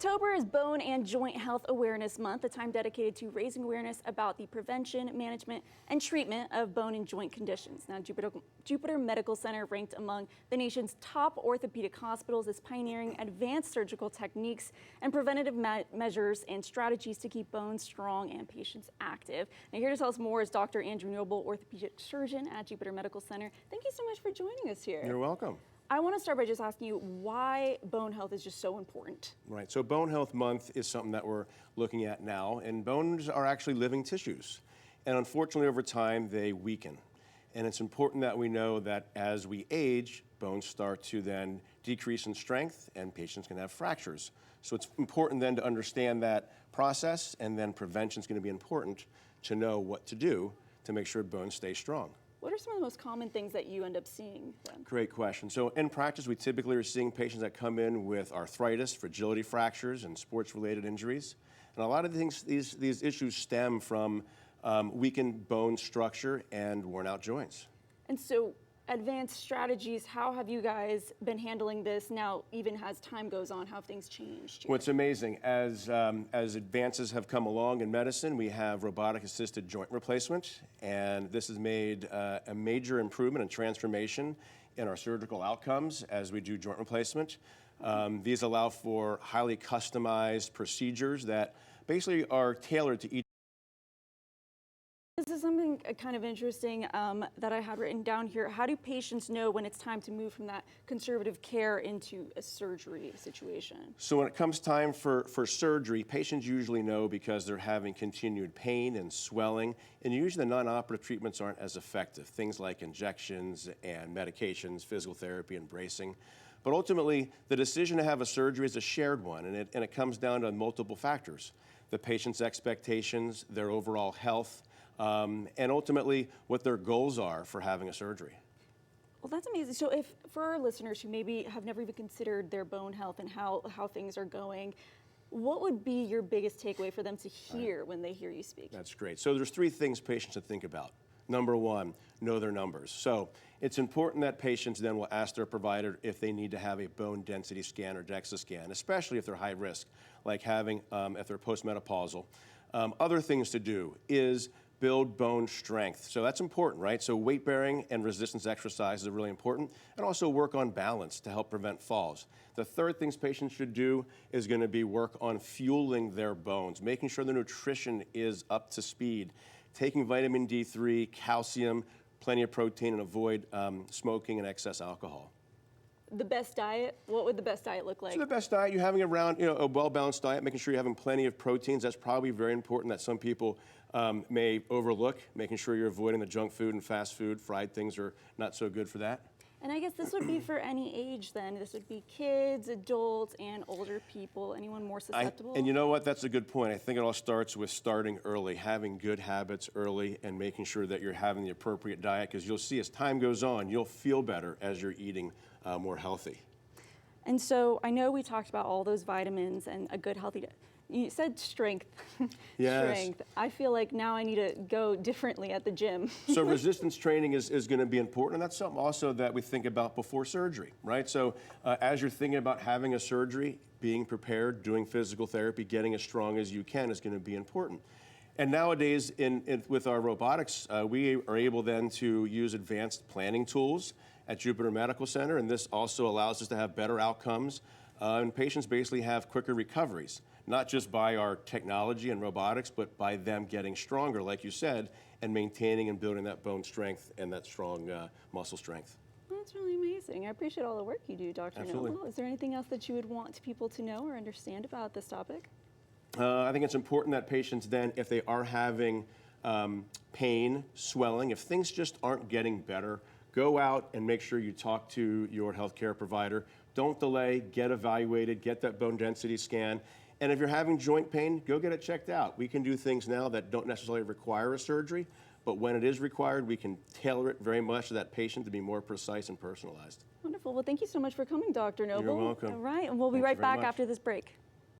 October is Bone and Joint Health Awareness Month, a time dedicated to raising awareness about the prevention, management, and treatment of bone and joint conditions. Now, Jupiter Medical Center, ranked among the nation's top orthopedic hospitals, is pioneering advanced surgical techniques and preventative measures and strategies to keep bones strong and patients active. Now, here to tell us more is Dr. Andrew Noble, orthopedic surgeon at Jupiter Medical Center. Thank you so much for joining us here. You're welcome. I want to start by just asking you why bone health is just so important. Right, so Bone Health Month is something that we're looking at now, and bones are actually living tissues. And unfortunately, over time, they weaken. And it's important that we know that as we age, bones start to then decrease in strength, and patients can have fractures. So it's important then to understand that process, and then prevention is going to be important to know what to do to make sure bones stay strong. What are some of the most common things that you end up seeing then? Great question. So in practice, we typically are seeing patients that come in with arthritis, fragility fractures, and sports-related injuries. And a lot of these issues stem from weakened bone structure and worn-out joints. And so advanced strategies, how have you guys been handling this now, even as time goes on? How have things changed? What's amazing, as advances have come along in medicine, we have robotic-assisted joint replacement, and this has made a major improvement and transformation in our surgical outcomes as we do joint replacement. These allow for highly customized procedures that basically are tailored to each. This is something kind of interesting that I had written down here. How do patients know when it's time to move from that conservative care into a surgery situation? So when it comes time for surgery, patients usually know because they're having continued pain and swelling, and usually the non-operative treatments aren't as effective. Things like injections and medications, physical therapy and bracing. But ultimately, the decision to have a surgery is a shared one, and it comes down to multiple factors. The patient's expectations, their overall health, and ultimately what their goals are for having a surgery. Well, that's amazing. So if for our listeners who maybe have never even considered their bone health and how things are going, what would be your biggest takeaway for them to hear when they hear you speak? That's great. So there's three things patients should think about. Number one, know their numbers. So it's important that patients then will ask their provider if they need to have a bone density scan or DEXA scan, especially if they're high risk, like having, if they're postmenopausal. Other things to do is build bone strength. So that's important, right? So weight bearing and resistance exercises are really important, and also work on balance to help prevent falls. The third things patients should do is going to be work on fueling their bones, making sure their nutrition is up to speed, taking vitamin D3, calcium, plenty of protein, and avoid smoking and excess alcohol. The best diet, what would the best diet look like? So the best diet, you're having a well-balanced diet, making sure you're having plenty of proteins. That's probably very important that some people may overlook, making sure you're avoiding the junk food and fast food. Fried things are not so good for that. And I guess this would be for any age then. This would be kids, adults, and older people. Anyone more susceptible? And you know what? That's a good point. I think it all starts with starting early, having good habits early, and making sure that you're having the appropriate diet, because you'll see as time goes on, you'll feel better as you're eating more healthy. And so I know we talked about all those vitamins and a good healthy diet. You said strength. Yes. Strength. I feel like now I need to go differently at the gym. So resistance training is going to be important, and that's something also that we think about before surgery, right? So as you're thinking about having a surgery, being prepared, doing physical therapy, getting as strong as you can is going to be important. And nowadays, with our robotics, we are able then to use advanced planning tools at Jupiter Medical Center, and this also allows us to have better outcomes, and patients basically have quicker recoveries. Not just by our technology and robotics, but by them getting stronger, like you said, and maintaining and building that bone strength and that strong muscle strength. Well, that's really amazing. I appreciate all the work you do, Dr. Absolutely. Noble. Is there anything else that you would want people to know or understand about this topic? I think it's important that patients then, if they are having pain, swelling, if things just aren't getting better, go out and make sure you talk to your healthcare provider. Don't delay, get evaluated, get that bone density scan. And if you're having joint pain, go get it checked out. We can do things now that don't necessarily require a surgery, but when it is required, we can tailor it very much to that patient to be more precise and personalized. Wonderful. Well, thank you so much for coming, Dr. Noble. You're welcome. All right, and we'll be right back after this break.